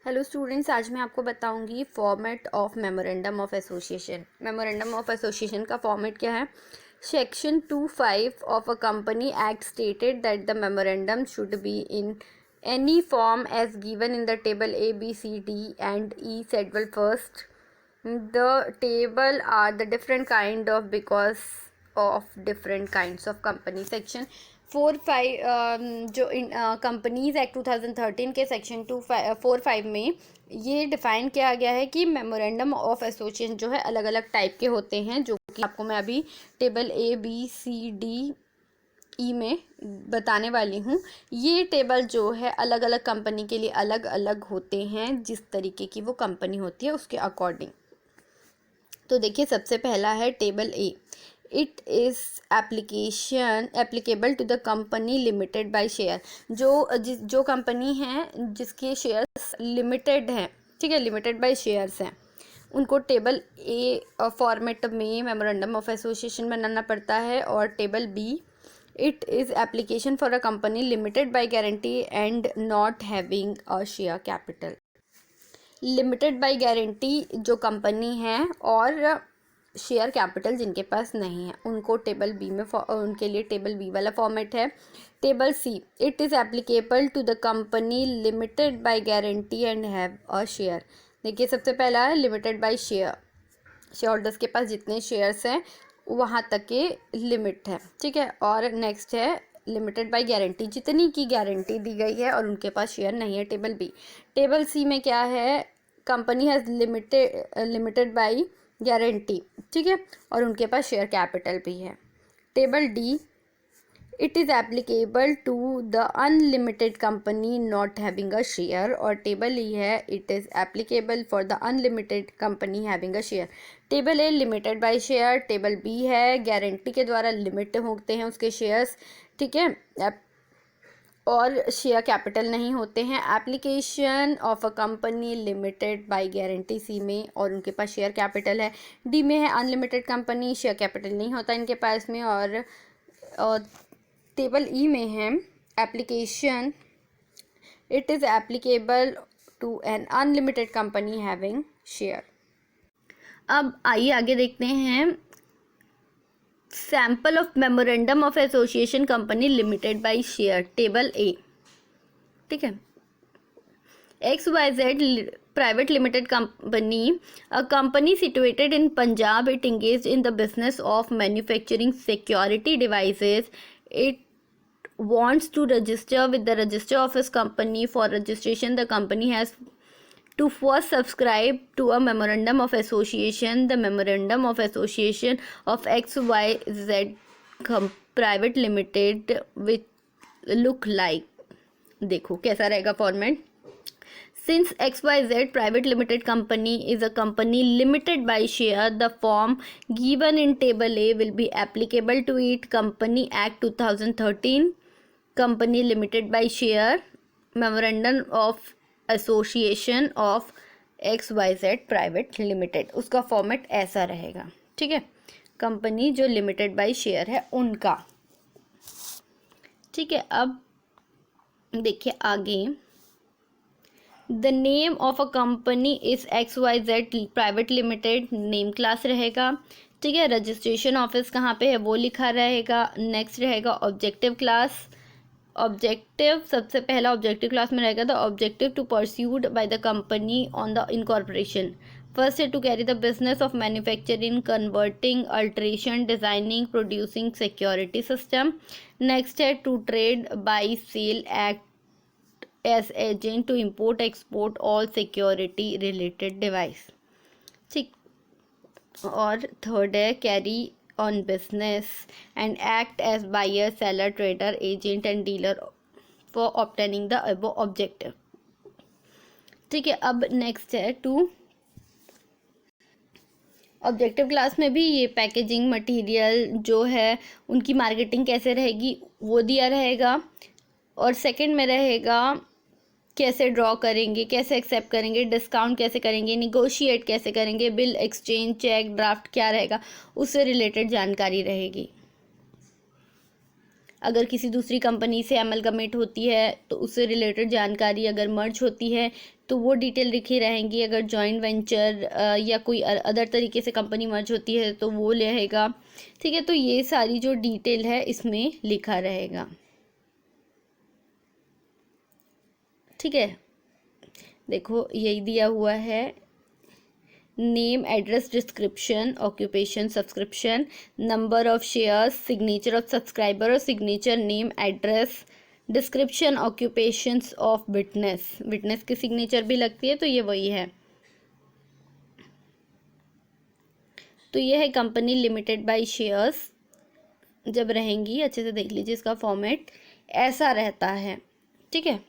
Hello students, आज मैं आपको बताऊंगी format of memorandum of association. Memorandum of association का फॉर्मेट क्या है। Section 25 of a company act stated that the memorandum should be in any form as given in the table A, B, C, D and E schedule first. The table are the different kind of because of different kinds of company. Section 4-5 जो companies act 2013 के section 4-5 में ये define किया गया है कि memorandum of association जो है अलग अलग टाइप के होते हैं, जो कि आपको मैं अभी table A, B, C, D, E में बताने वाली हूँ। ये टेबल जो है अलग अलग कंपनी के लिए अलग अलग होते हैं, जिस तरीके की वो कंपनी होती है उसके अकॉर्डिंग। तो देखिए, सबसे पहला है table A. It is applicable to the company limited by share. जो कंपनी है जिसके शेयर्स लिमिटेड हैं, ठीक है, लिमिटेड बाय शेयर्स हैं, उनको टेबल ए फॉर्मेट में मेमोरेंडम ऑफ एसोसिएशन बनाना पड़ता है। और table B, it is application for a company limited by guarantee and not having a share capital. Limited by guarantee जो कंपनी है और शेयर कैपिटल जिनके पास नहीं है, उनको टेबल बी में उनके लिए टेबल बी वाला फॉर्मेट है। Table C, it is applicable to the company limited by guarantee and have a share. देखिए, सबसे पहला है limited by share. Share holders के पास जितने शेयर्स हैं वहाँ तक के लिमिट है, ठीक है। और नेक्स्ट है लिमिटेड बाय गारंटी, जितनी की गारंटी दी गई है और उनके पास शेयर नहीं है, टेबल बी। टेबल सी में क्या है, company has limited by guarantee, ठीक है, और उनके पास शेयर कैपिटल भी है। Table D, it is applicable to the unlimited company not having a share. और टेबल ई है, it is applicable for the unlimited company having a share. Table A limited by share, table B है guarantee के द्वारा limit होते हैं उसके shares, ठीक है, और शेयर कैपिटल नहीं होते हैं। Application of a company limited by guarantee C में, और उनके पास शेयर कैपिटल है। डी में है अनलिमिटेड कंपनी, शेयर कैपिटल नहीं होता इनके पास में। और टेबल ई में है application, it is applicable to an unlimited company having share. अब आइए आगे देखते हैं sample of memorandum of association company limited by share. Table A, ठीक है। XYZ private limited company, a company situated in Punjab. It engaged in the business of manufacturing security devices. It wants to register with the register office company. For registration, the company has to first subscribe to a memorandum of association. The memorandum of association of XYZ private limited which look like, देखो कैसा रहेगा format. Since XYZ Private Limited Company is a company limited by share, the form given in Table A will be applicable to it. Company Act 2013, Company Limited by Share, Memorandum of Association of XYZ Private Limited, उसका format ऐसा रहेगा, ठीक है। Company जो limited by share है उनका, ठीक है। अब देखिए आगे, the name of a company is XYZ private limited, name class रहेगा, ठीक है। रजिस्ट्रेशन ऑफिस कहाँ पे है वो लिखा रहेगा। नेक्स्ट रहेगा ऑब्जेक्टिव क्लास। ऑब्जेक्टिव, सबसे पहला ऑब्जेक्टिव क्लास में रहेगा the objective to pursued by the company on the incorporation. First है to carry the business of manufacturing, converting, alteration, designing, producing security system. Next है to trade, buy, sell, act as agent, to import, export all security related device, ठीक। और third है carry on business and act as buyer, seller, trader, agent and dealer for obtaining the above objective, ठीक है। अब next है to objective class में भी ये पैकेजिंग मटेरियल जो है उनकी मार्केटिंग कैसे रहेगी वो दिया रहेगा। और सेकंड में रहेगा कैसे ड्रॉ करेंगे, कैसे एक्सेप्ट करेंगे, डिस्काउंट कैसे करेंगे, निगोशिएट कैसे करेंगे, बिल, एक्सचेंज, चेक, ड्राफ्ट क्या रहेगा, उससे रिलेटेड जानकारी रहेगी। अगर किसी दूसरी कंपनी से अमलगमेट होती है तो उससे रिलेटेड जानकारी, अगर मर्ज होती है तो वो डिटेल लिखी रहेंगी। अगर जॉइंट वेंचर या कोई अदर तरीके से कंपनी मर्ज होती है तो वो रहेगा। ठीक है, तो ये सारी जो डिटेल है इसमें लिखा रहेगा। ठीक है, देखो यही दिया हुआ है, name, address, description, occupation, subscription, number of shares, signature of subscriber और signature, name, address, description, occupations of witness. Witness की सिग्नेचर भी लगती है, तो ये वही है। तो ये है कंपनी लिमिटेड बाय शेयर्स। जब रहेंगी अच्छे से देख लीजिए, इसका फॉर्मेट ऐसा रहता है। ठीक है।